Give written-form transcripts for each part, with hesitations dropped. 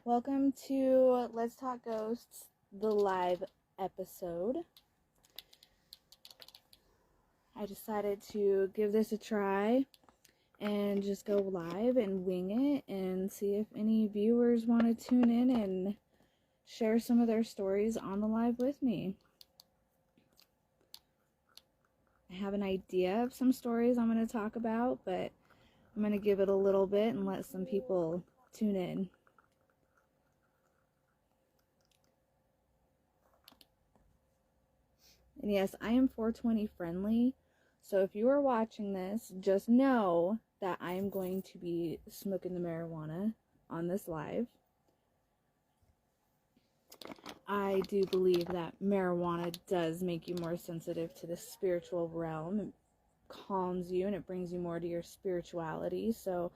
Welcome to Let's Talk Ghosts, the live episode. I decided to give this a try and just go live and wing it and see if any viewers want to tune in and share some of their stories on the live with me. I have an idea of some stories I'm going to talk about, but I'm going to give it a little bit and let some people tune in. And yes, I am 420 friendly, so if you are watching this, just know that I am going to be smoking the marijuana on this live. I do believe that marijuana does make you more sensitive to the spiritual realm. It calms you and it brings you more to your spirituality, so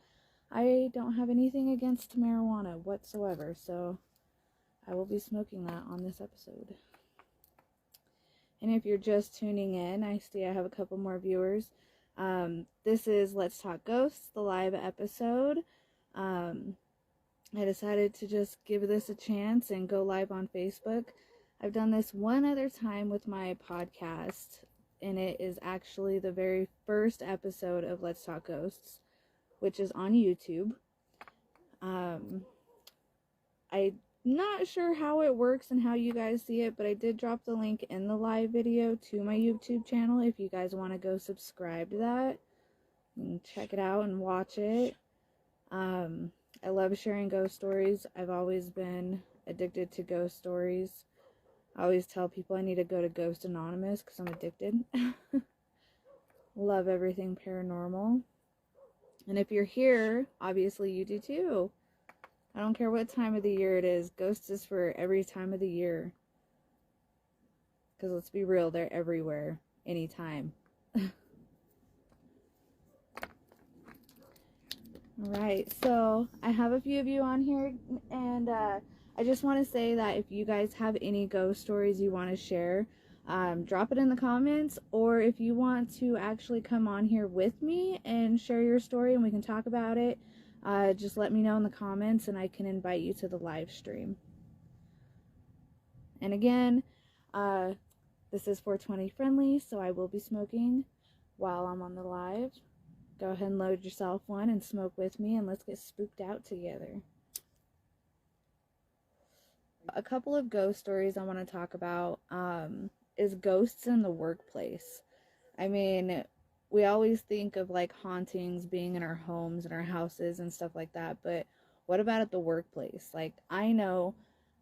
I don't have anything against marijuana whatsoever, so I will be smoking that on this episode. And if you're just tuning in, I see I have a couple more viewers. This is Let's Talk Ghosts, the live episode. I decided to just give this a chance and go live on Facebook. I've done this one other time with my podcast, and it is actually the very first episode of Let's Talk Ghosts, which is on YouTube. I'm not sure how it works and how you guys see it, but I did drop the link in the live video to my YouTube channel if you guys want to go subscribe to that and check it out and watch it. I love sharing ghost stories. I've always been addicted to ghost stories. I always tell people I need to go to Ghost Anonymous because I'm addicted. Love everything paranormal. And if you're here, obviously you do too. I don't care what time of the year it is. Ghosts is for every time of the year. Because let's be real, they're everywhere. Anytime. Alright, so I have a few of you on here. And I just want to say that if you guys have any ghost stories you want to share, drop it in the comments. Or if you want to actually come on here with me and share your story and we can talk about it, just let me know in the comments and I can invite you to the live stream. And again, this is 420 friendly, so I will be smoking while I'm on the live. Go ahead and load yourself one and smoke with me, and let's get spooked out together. A couple of ghost stories I want to talk about is ghosts in the workplace. I mean, we always think of like hauntings being in our homes and our houses and stuff like that, but what about at the workplace? Like, I know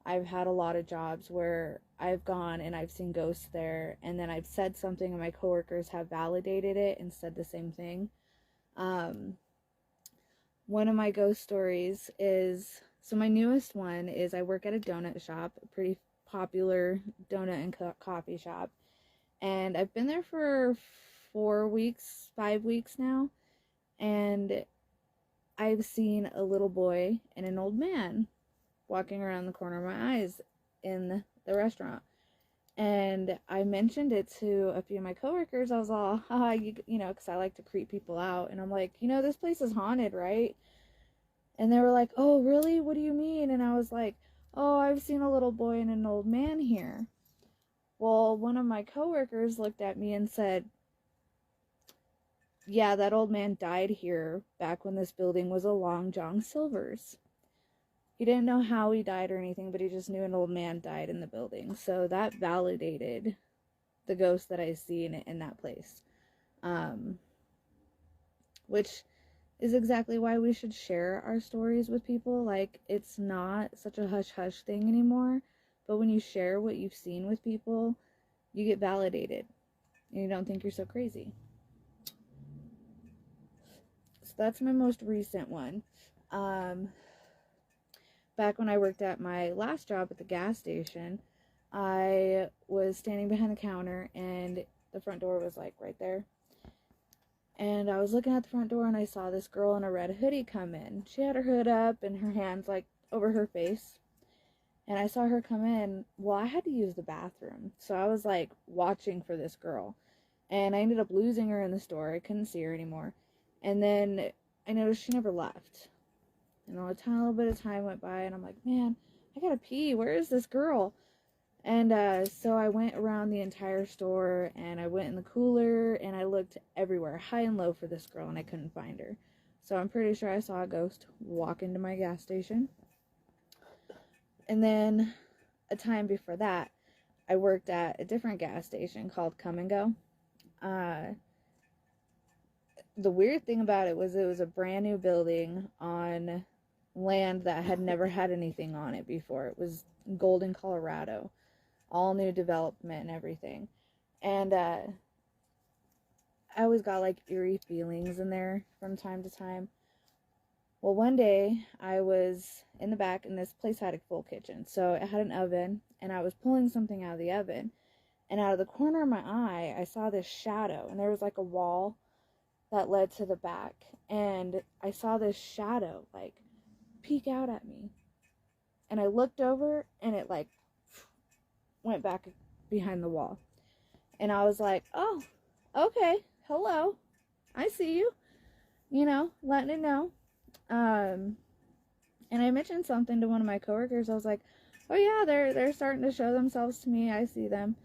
I've had a lot of jobs where I've gone and I've seen ghosts there, and then I've said something and my coworkers have validated it and said the same thing. One of my ghost stories is, so my newest one is I work at a donut shop, a pretty popular donut and coffee shop, and I've been there for 5 weeks now, and I've seen a little boy and an old man walking around the corner of my eyes in the restaurant. And I mentioned it to a few of my coworkers. I was all, you know, because I like to creep people out. And I'm like, you know, this place is haunted, right? And they were like, oh, really? What do you mean? And I was like, oh, I've seen a little boy and an old man here. Well, one of my coworkers looked at me and said, yeah, that old man died here back when this building was a Long John Silver's. He didn't know how he died or anything, but he just knew an old man died in the building. So that validated the ghost that I see in that place. Which is exactly why we should share our stories with people. Like, it's not such a hush-hush thing anymore. But when you share what you've seen with people, you get validated. And you don't think you're so crazy. So that's my most recent one. Back when I worked at my last job at the gas station, I was standing behind the counter and the front door was like right there. And I was looking at the front door and I saw this girl in a red hoodie come in. She had her hood up and her hands like over her face. And I saw her come in. Well, I had to use the bathroom. So I was like watching for this girl. And I ended up losing her in the store. I couldn't see her anymore. And then I noticed she never left. And a tiny little bit of time went by, and I'm like, man, I gotta pee. Where is this girl? And so I went around the entire store, and I went in the cooler, and I looked everywhere, high and low, for this girl, and I couldn't find her. So I'm pretty sure I saw a ghost walk into my gas station. And then a time before that, I worked at a different gas station called Come and Go. The weird thing about it was a brand new building on land that had never had anything on it before. It was Golden, Colorado. All new development and everything. And I always got like eerie feelings in there from time to time. Well, one day I was in the back, and this place had a full kitchen. So it had an oven, and I was pulling something out of the oven. And out of the corner of my eye, I saw this shadow, and there was like a wall that led to the back. And I saw this shadow like peek out at me. And I looked over, and it like went back behind the wall. And I was like, oh, okay, hello, I see you, letting it know. And I mentioned something to one of my coworkers. I was like, oh yeah, they're starting to show themselves to me. I see them.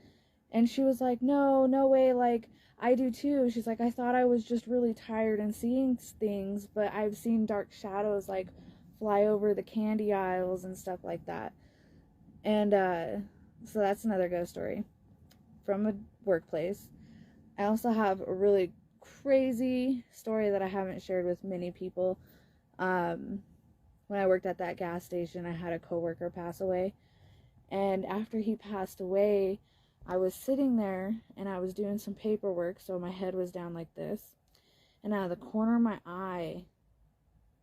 And she was like, no way, like, I do too. She's like, I thought I was just really tired and seeing things, but I've seen dark shadows like fly over the candy aisles and stuff like that. And so that's another ghost story from a workplace. I also have a really crazy story that I haven't shared with many people. When I worked at that gas station, I had a coworker pass away. And after he passed away, I was sitting there and I was doing some paperwork, so my head was down like this. And out of the corner of my eye,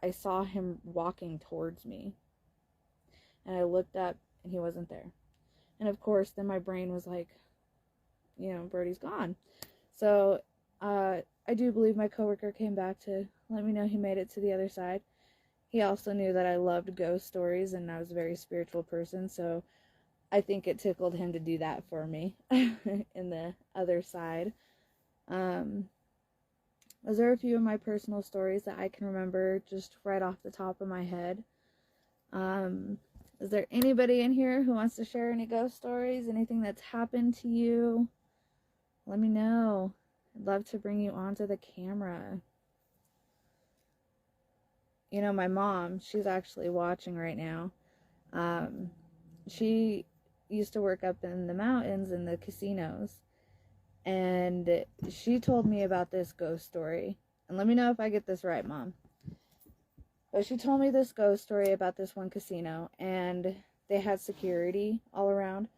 I saw him walking towards me. And I looked up, and he wasn't there. And of course, then my brain was like, Brody's gone. So, I do believe my coworker came back to let me know he made it to the other side. He also knew that I loved ghost stories, and I was a very spiritual person, so I think it tickled him to do that for me in the other side. Those are a few of my personal stories that I can remember just right off the top of my head. Is there anybody in here who wants to share any ghost stories? Anything that's happened to you? Let me know. I'd love to bring you onto the camera. My mom, she's actually watching right now. She used to work up in the mountains in the casinos. And she told me about this ghost story. And let me know if I get this right, Mom. But she told me this ghost story about this one casino, and they had security all around.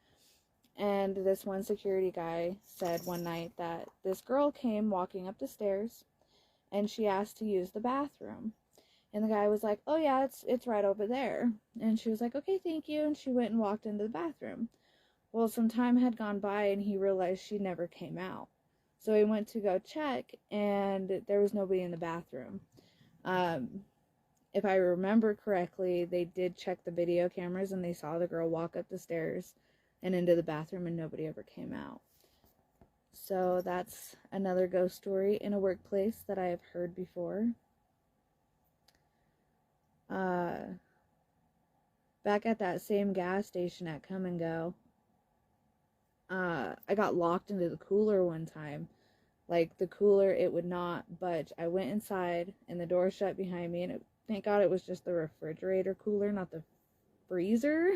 And this one security guy said one night that this girl came walking up the stairs, and she asked to use the bathroom. And the guy was like, oh yeah, it's right over there. And she was like, okay, thank you. And she went and walked into the bathroom. Well, some time had gone by, and he realized she never came out. So he went to go check, and there was nobody in the bathroom. If I remember correctly, they did check the video cameras, and they saw the girl walk up the stairs and into the bathroom, and nobody ever came out. So that's another ghost story in a workplace that I have heard before. Back at that same gas station at Come and Go, I got locked into the cooler one time. Like, the cooler, it would not budge. I went inside, and the door shut behind me, and thank God it was just the refrigerator cooler, not the freezer.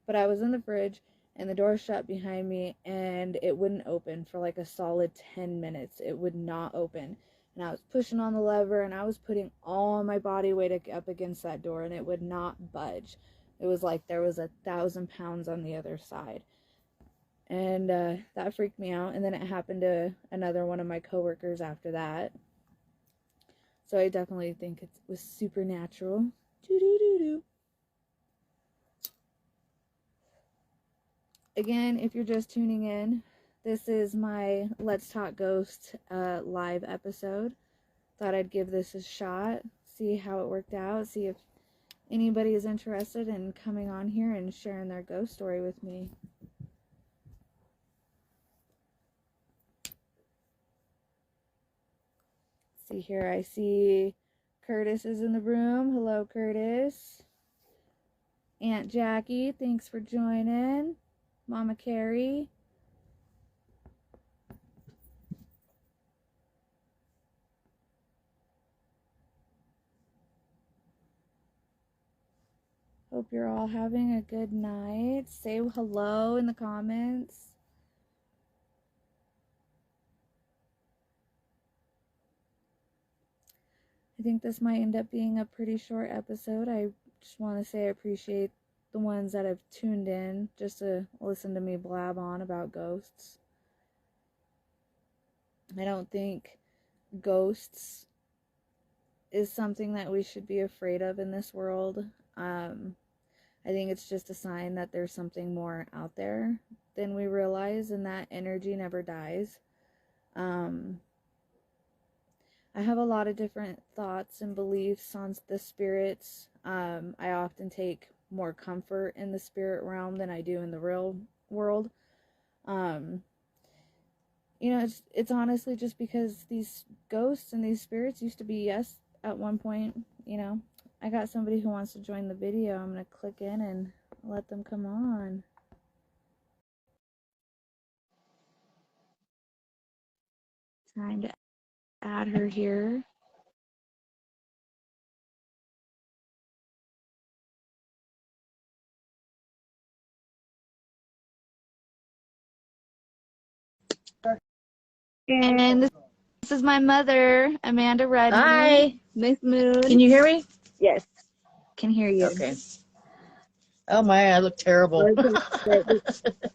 But I was in the fridge, and the door shut behind me, and it wouldn't open for like a solid 10 minutes. It would not open. And I was pushing on the lever, and I was putting all my body weight up against that door, and it would not budge. It was like there was 1,000 pounds on the other side. And that freaked me out. And then it happened to another one of my coworkers after that. So I definitely think it was supernatural. Doo-doo-doo-doo. Again, if you're just tuning in, this is my Let's Talk Ghost live episode. Thought I'd give this a shot, see how it worked out, see if anybody is interested in coming on here and sharing their ghost story with me. See here, I see Curtis is in the room. Hello, Curtis. Aunt Jackie, thanks for joining. Mama Carrie. Hope you're all having a good night. Say hello in the comments. I think this might end up being a pretty short episode. I just want to say I appreciate the ones that have tuned in just to listen to me blab on about ghosts. I don't think ghosts is something that we should be afraid of in this world. I think it's just a sign that there's something more out there than we realize, and that energy never dies. I have a lot of different thoughts and beliefs on the spirits. I often take more comfort in the spirit realm than I do in the real world. It's honestly just because these ghosts and these spirits used to be yes at one point. I got somebody who wants to join the video. I'm going to click in and let them come on. Trying to add her here. And this is my mother, Amanda Redmond. Hi. Miss Moon. Can you hear me? Yes. Can hear you. Okay. Oh my, I look terrible. Me too.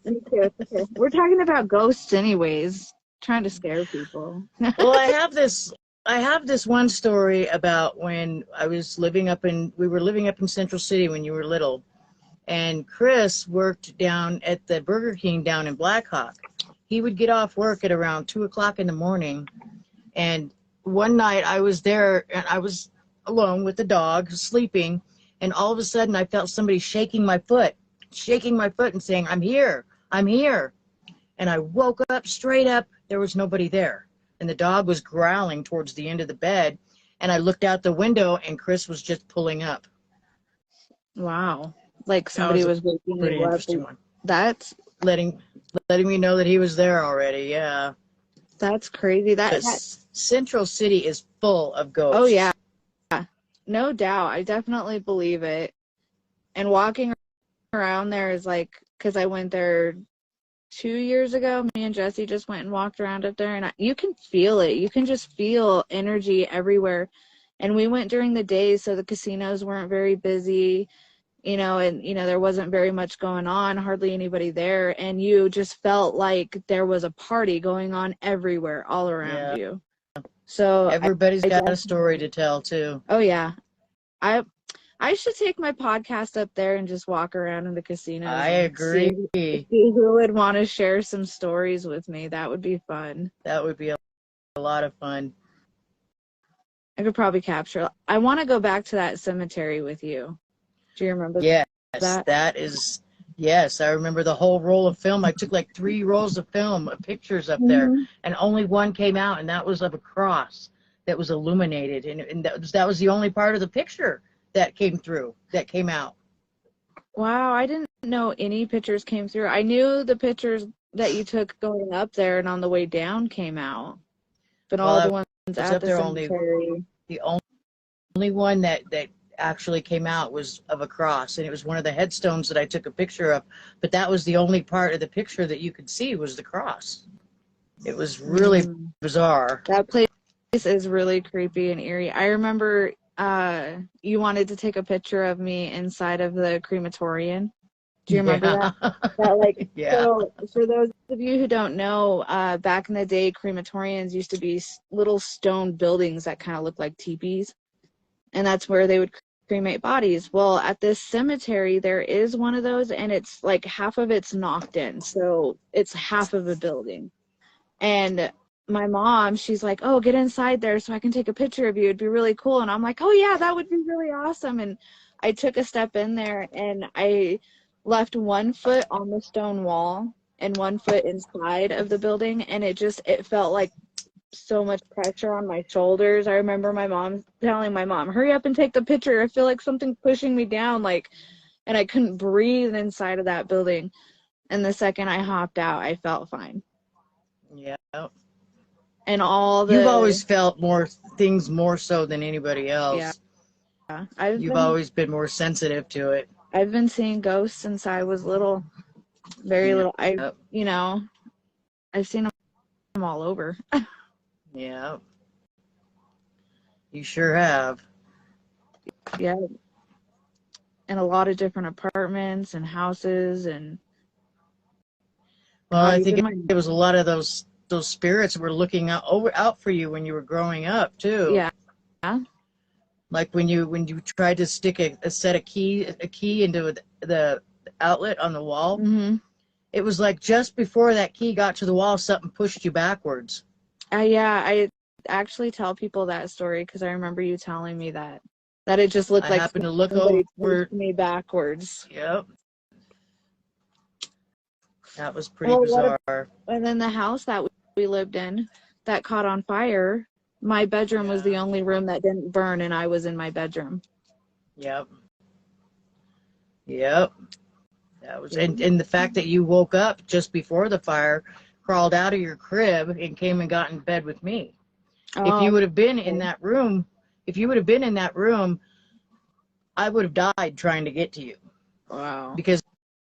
Okay. We're talking about ghosts anyways. Trying to scare people. Well, I have this one story about when we were living up in Central City when you were little, and Chris worked down at the Burger King down in Blackhawk. He would get off work at around 2:00 in the morning, and one night I was there and I was alone with the dog sleeping, and all of a sudden I felt somebody shaking my foot and saying, I'm here. And I woke up straight up. There was nobody there. And the dog was growling towards the end of the bed. And I looked out the window and Chris was just pulling up. Wow. Like somebody was waking pretty you up. Interesting one. That's letting me know that he was there already. Yeah. That's crazy. Central City is full of ghosts. Oh yeah. No doubt. I definitely believe it. And walking around there is like, because I went there 2 years ago, me and Jesse just went and walked around up there, and you can feel it. You can just feel energy everywhere. And we went during the day, so the casinos weren't very busy, and there wasn't very much going on, hardly anybody there, and you just felt like there was a party going on everywhere, all around you. So everybody's got a story to tell too. Oh yeah. I should take my podcast up there and just walk around in the casinos. I agree. See who would want to share some stories with me. That would be fun. That would be a lot of fun. I could probably capture. I want to go back to that cemetery with you. Do you remember that is, yes, I remember the whole roll of film. I took like 3 rolls of film, pictures up there, and only one came out, and that was of a cross that was illuminated, and that was the only part of the picture that came out. Wow, I didn't know any pictures came through. I knew the pictures that you took going up there and on the way down came out, but all the ones at the cemetery. The only one that actually came out was of a cross, and it was one of the headstones that I took a picture of, but that was the only part of the picture that you could see was the cross. It was really bizarre. That place is really creepy and eerie. I remember you wanted to take a picture of me inside of the crematorium. Do you remember that? Yeah. So for those of you who don't know, back in the day, crematoriums used to be little stone buildings that kind of looked like teepees, and that's where they would cremate bodies. Well, at this cemetery, there is one of those, and it's like half of it's knocked in, so it's half of a building. And my mom, she's like, oh, get inside there so I can take a picture of you. It'd be really cool. And I'm like, oh, yeah, that would be really awesome. And I took a step in there, and I left 1 foot on the stone wall and 1 foot inside of the building. And it felt like so much pressure on my shoulders. I remember my mom telling my mom, hurry up and take the picture. I feel like something's pushing me down, like, and I couldn't breathe inside of that building. And the second I hopped out, I felt fine. Yeah. And all the You've always felt things more so than anybody else. Yeah. You've always been more sensitive to it. I've been seeing ghosts since I was little, very little. You know, I've seen them all over. Yeah. You sure have. Yeah. In a lot of different apartments and houses and. Well, I think it was a lot of those spirits were looking out for you when you were growing up too. Yeah. Like when you tried to stick a key into the outlet on the wall. Mm-hmm. It was like just before that key got to the wall, something pushed you backwards. Yeah, I actually tell people that story because I remember you telling me that it just looked like happened to look somebody over pushed me backwards. Yep. That was pretty bizarre. And then the house that we lived in that caught on fire, my bedroom was the only room that didn't burn, and I was in my bedroom. Yep. That was, and the fact that you woke up just before the fire, crawled out of your crib, and came and got in bed with me. If you would have been in that room, I would have died trying to get to you. Wow. Because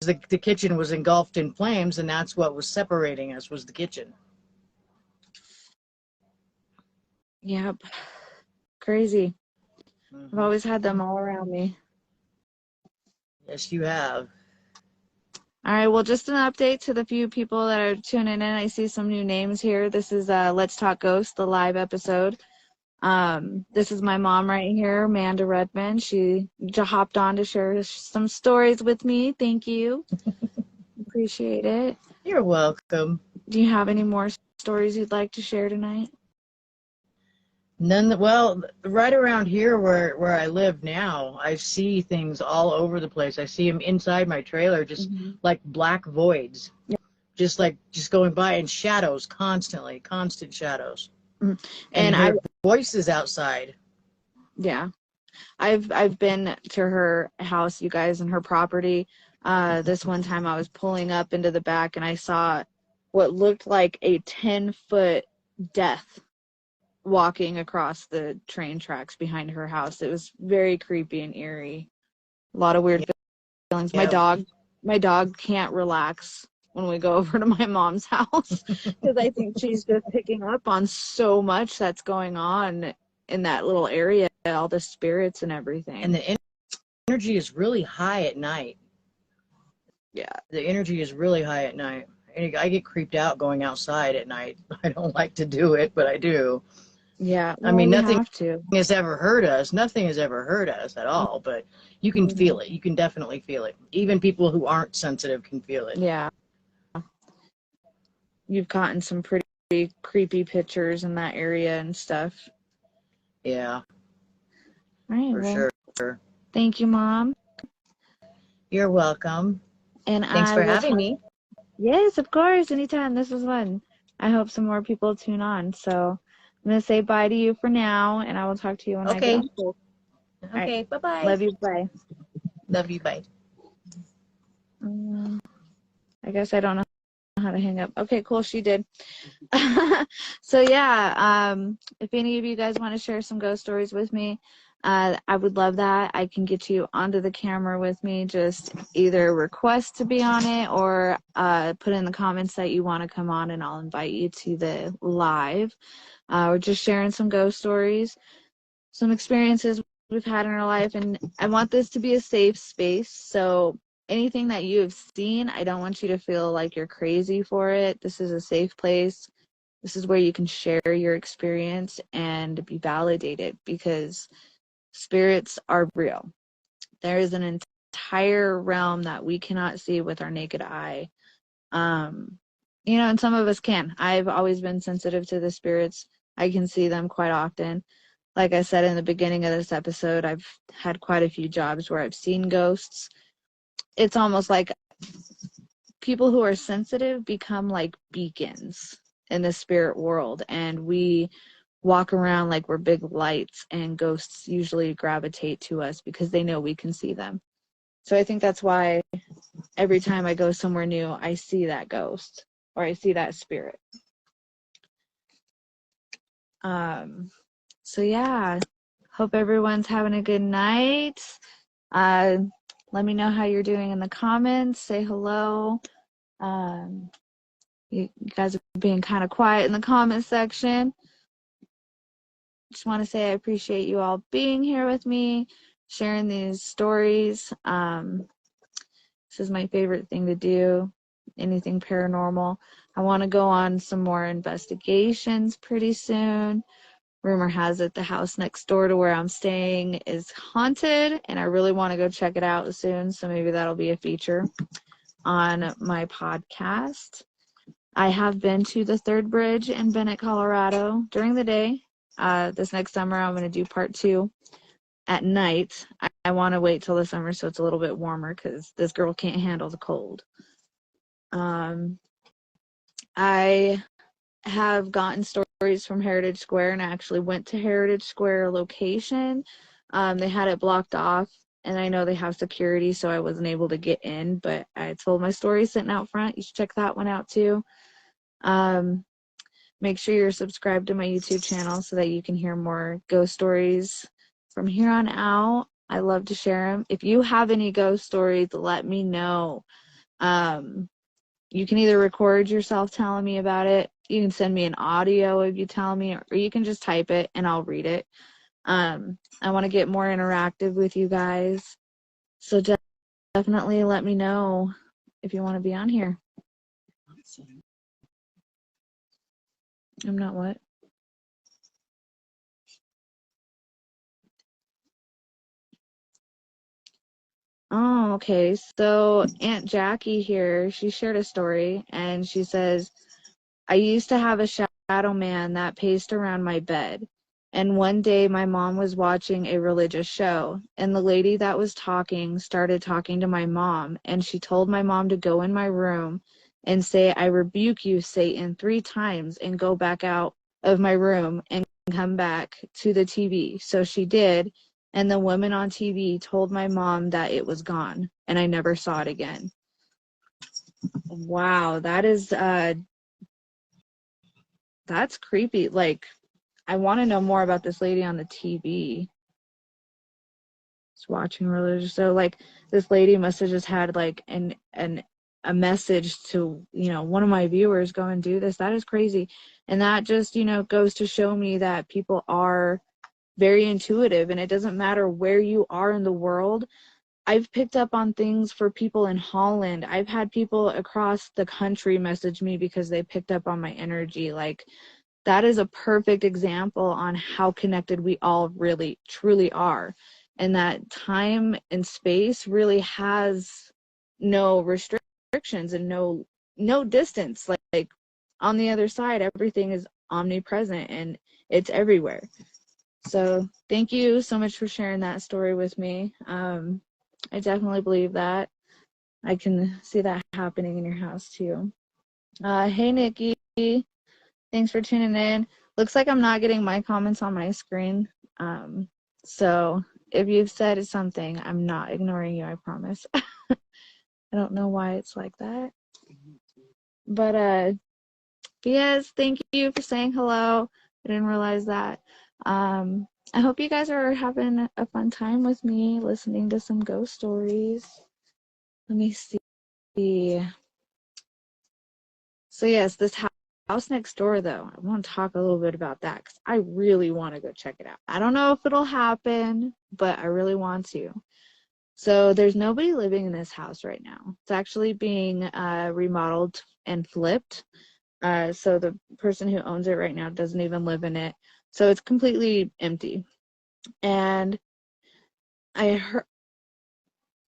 the kitchen was engulfed in flames, and that's what was separating us, was the kitchen. Yep. Crazy. Mm-hmm. I've always had them all around me. Yes, you have. All right, well, just an update to the few people that are tuning in. I see some new names here. This is Let's Talk Ghosts, the live episode. This is my mom right here, Amanda Redmond. She hopped on to share some stories with me. Thank you. Appreciate it. You're welcome. Do you have any more stories you'd like to share tonight? None. Well, right around here where I live now, I see things all over the place. I see them inside my trailer, just like black voids, just going by, and shadows constantly, constant shadows. And I hear voices outside. Yeah, I've been to her house, you guys, and her property. This one time I was pulling up into the back, and I saw what looked like a 10-foot death walking across the train tracks behind her house. It was very creepy and eerie. A lot of weird feelings. Yeah. My dog can't relax when we go over to my mom's house because I think she's just picking up on so much that's going on in that little area, all the spirits and everything. And the energy is really high at night. Yeah, the energy is really high at night. And I get creeped out going outside at night. I don't like to do it, but I do. Yeah, well, I mean, nothing has ever hurt us. Nothing has ever hurt us at all, but you can feel it. You can definitely feel it. Even people who aren't sensitive can feel it. Yeah. You've gotten some pretty creepy pictures in that area and stuff. Yeah. All right, for sure. Thank you, Mom. You're welcome. And thanks for having me. Yes, of course. Anytime. This was fun. I hope some more people tune on. So I'm going to say bye to you for now, and I will talk to you when I get on. Okay, right. Bye-bye. Love you, bye. Love you, bye. I guess I don't know how to hang up. Okay, cool. She did. So, yeah, if any of you guys want to share some ghost stories with me, I would love that. I can get you onto the camera with me. Just either request to be on it or put in the comments that you want to come on, and I'll invite you to the live. We're just sharing some ghost stories, some experiences we've had in our life, and I want this to be a safe space. So anything that you have seen, I don't want you to feel like you're crazy for it. This is a safe place. This is where you can share your experience and be validated, because spirits are real. There is an entire realm that we cannot see with our naked eye. And some of us can. I've always been sensitive to the spirits. I can see them quite often. Like I said in the beginning of this episode, I've had quite a few jobs where I've seen ghosts. It's almost like people who are sensitive become like beacons in the spirit world, and we walk around like we're big lights, and ghosts usually gravitate to us because they know we can see them. So I think that's why every time I go somewhere new, I see that ghost or I see that spirit. So yeah, hope everyone's having a good night. Let me know how you're doing in the comments. Say hello. You guys are being kind of quiet in the comment section. Just want to say I appreciate you all being here with me, sharing these stories. This is my favorite thing to do, anything paranormal. I want to go on some more investigations pretty soon. Rumor has it the house next door to where I'm staying is haunted, and I really want to go check it out soon, so maybe that'll be a feature on my podcast. I have been to the Third Bridge in Bennett, Colorado during the day. This next summer, I'm going to do part 2 at night. I want to wait till the summer so it's a little bit warmer because this girl can't handle the cold. I have gotten stories from Heritage Square, and I actually went to Heritage Square location. They had it blocked off, and I know they have security, so I wasn't able to get in, but I told my story sitting out front. You should check that one out too. Make sure you're subscribed to my YouTube channel so that you can hear more ghost stories from here on out. I love to share them. If you have any ghost stories, let me know. You can either record yourself telling me about it, you can send me an audio of you telling me, or you can just type it and I'll read it. I want to get more interactive with you guys, so definitely let me know if you want to be on here. I'm not what? Oh, okay. So Aunt Jackie here, she shared a story, and she says, I used to have a shadow man that paced around my bed. And one day my mom was watching a religious show, and the lady that was talking started talking to my mom, and she told my mom to go in my room and say, I rebuke you, Satan, 3 times, and go back out of my room and come back to the TV. So she did, and the woman on TV told my mom that it was gone, and I never saw it again. Wow, that's creepy. Like, I want to know more about this lady on the TV. Just watching religious. So, like, this lady must have just had like a message to, one of my viewers, go and do this. That is crazy. And that just, goes to show me that people are very intuitive, and it doesn't matter where you are in the world. I've picked up on things for people in Holland. I've had people across the country message me because they picked up on my energy. Like, that is a perfect example on how connected we all really truly are, and that time and space really has no restrictions and no distance. Like on the other side, everything is omnipresent and it's everywhere. So thank you so much for sharing that story with me. I definitely believe that. I can see that happening in your house too. Hey Nikki, thanks for tuning in. Looks like I'm not getting my comments on my screen. So if you've said something, I'm not ignoring you, I promise. I don't know why it's like that. But yes, thank you for saying hello. I didn't realize that. I hope you guys are having a fun time with me listening to some ghost stories. Let me see. So yes, this house next door, though, I want to talk a little bit about that because I really want to go check it out. I don't know if it'll happen, but I really want to. So there's nobody living in this house right now. It's actually being remodeled and flipped. So the person who owns it right now doesn't even live in it. So it's completely empty. And I heard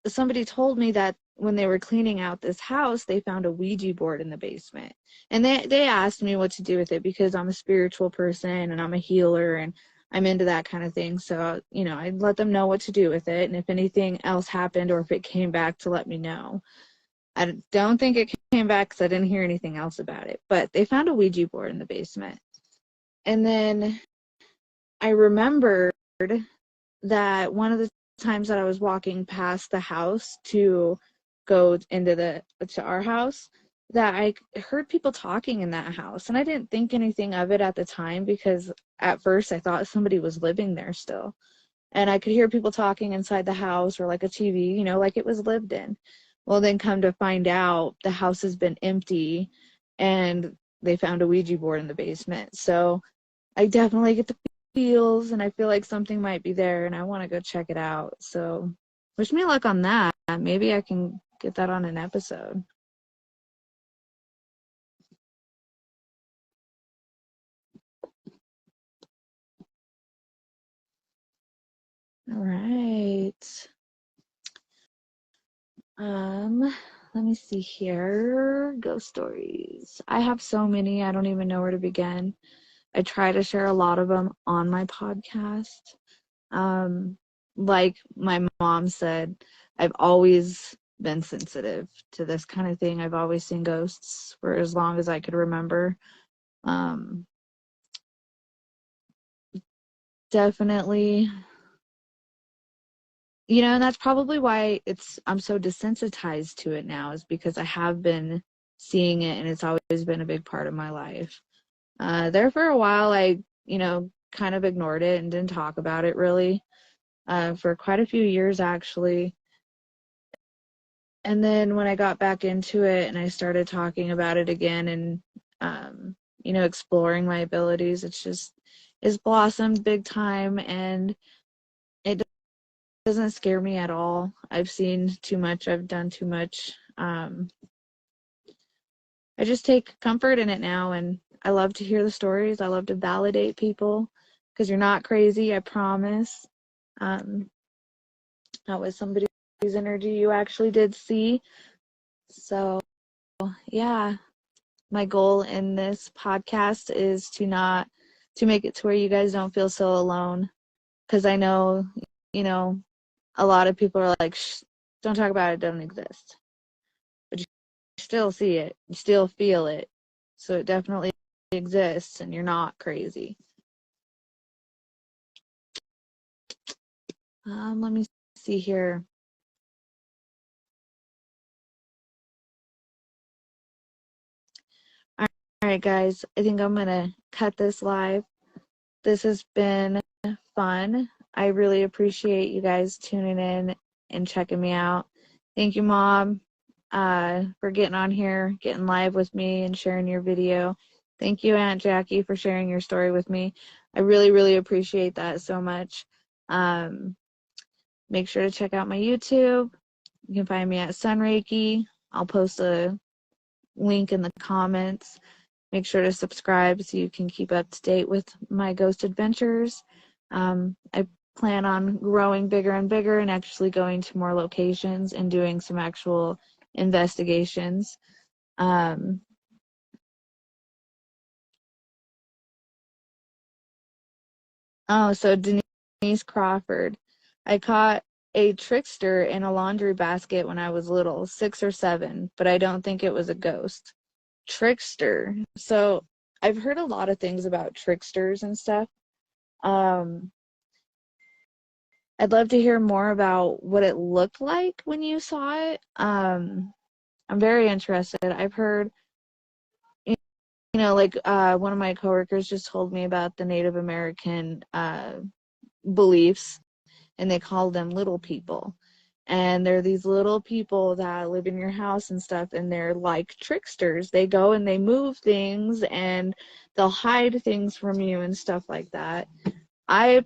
somebody told me that when they were cleaning out this house, they found a Ouija board in the basement. And they asked me what to do with it because I'm a spiritual person and I'm a healer and I'm into that kind of thing. So, I'd let them know what to do with it. And if anything else happened or if it came back, to let me know. I don't think it came came back because I didn't hear anything else about it. But they found a Ouija board in the basement. And then I remembered that one of the times that I was walking past the house to go to our house, that I heard people talking in that house. And I didn't think anything of it at the time because at first I thought somebody was living there still. And I could hear people talking inside the house or like a TV, you know, like it was lived in. Well, then come to find out the house has been empty and they found a Ouija board in the basement. So I definitely get the feels and I feel like something might be there and I want to go check it out. So wish me luck on that. Maybe I can get that on an episode. All right. Let me see here. Ghost stories. I have so many, I don't even know where to begin. I try to share a lot of them on my podcast. Like my mom said, I've always been sensitive to this kind of thing. I've always seen ghosts for as long as I could remember. Definitely, you know, and that's probably why I'm so desensitized to it now, is because I have been seeing it and it's always been a big part of my life. There for a while, I, you know, kind of ignored it and didn't talk about it really, for quite a few years actually. And then when I got back into it and I started talking about it again and, you know, exploring my abilities, it's blossomed big time and it doesn't scare me at all. I've seen too much. I've done too much. I just take comfort in it now, and I love to hear the stories. I love to validate people because you're not crazy, I promise. That was somebody's energy you actually did see. So, yeah, my goal in this podcast is to make it to where you guys don't feel so alone, because I know, you know, a lot of people are like, shh, don't talk about it, it doesn't exist. But you still see it, you still feel it. So it definitely exists and you're not crazy. Let me see here. All right, guys, I think I'm going to cut this live. This has been fun. I really appreciate you guys tuning in and checking me out. Thank you, Mom, for getting on here, getting live with me and sharing your video. Thank you, Aunt Jackie, for sharing your story with me. I really, really appreciate that so much. Make sure to check out my YouTube. You can find me at Sunreiki. I'll post a link in the comments. Make sure to subscribe so you can keep up to date with my ghost adventures. I plan on growing bigger and bigger and actually going to more locations and doing some actual investigations. So Denise Crawford. I caught a trickster in a laundry basket when I was little, 6 or 7, but I don't think it was a ghost. Trickster. So I've heard a lot of things about tricksters and stuff. I'd love to hear more about what it looked like when you saw it. I'm very interested. I've heard, you know, like one of my coworkers just told me about the Native American beliefs, and they call them little people. And they're these little people that live in your house and stuff, and they're like tricksters. They go and they move things, and they'll hide things from you and stuff like that. I've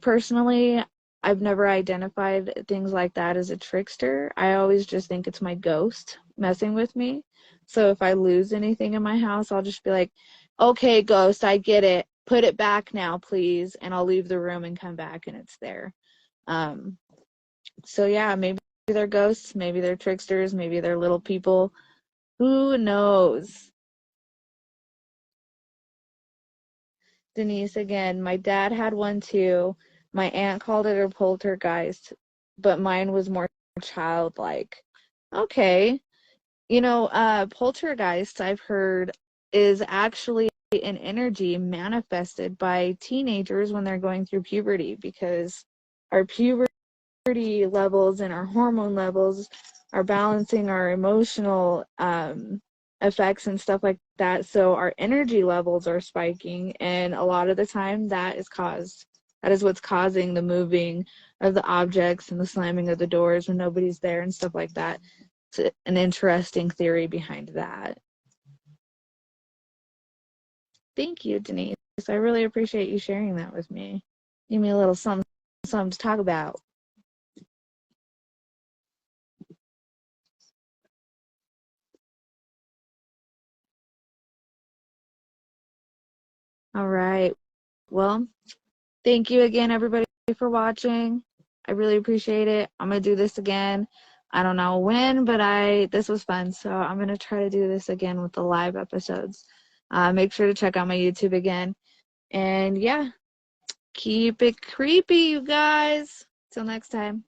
never identified things like that as a trickster. I always just think it's my ghost messing with me. So if I lose anything in my house, I'll just be like, okay, ghost, I get it. Put it back now, please. And I'll leave the room and come back and it's there. So yeah, maybe they're ghosts, maybe they're tricksters, maybe they're little people. Who knows? Denise again, my dad had one too. My aunt called it a poltergeist, but mine was more childlike. Okay. Poltergeist, I've heard, is actually an energy manifested by teenagers when they're going through puberty, because our puberty levels and our hormone levels are balancing our emotional effects and stuff like that. So our energy levels are spiking, and a lot of the time that is what's causing the moving of the objects and the slamming of the doors when nobody's there and stuff like that. It's an interesting theory behind that. Thank you, Denise. I really appreciate you sharing that with me. Give me a little something to talk about. All right. Well, thank you again, everybody, for watching. I really appreciate it. I'm going to do this again. I don't know when, but this was fun. So I'm going to try to do this again with the live episodes. Make sure to check out my YouTube again. And yeah, keep it creepy, you guys. Till next time.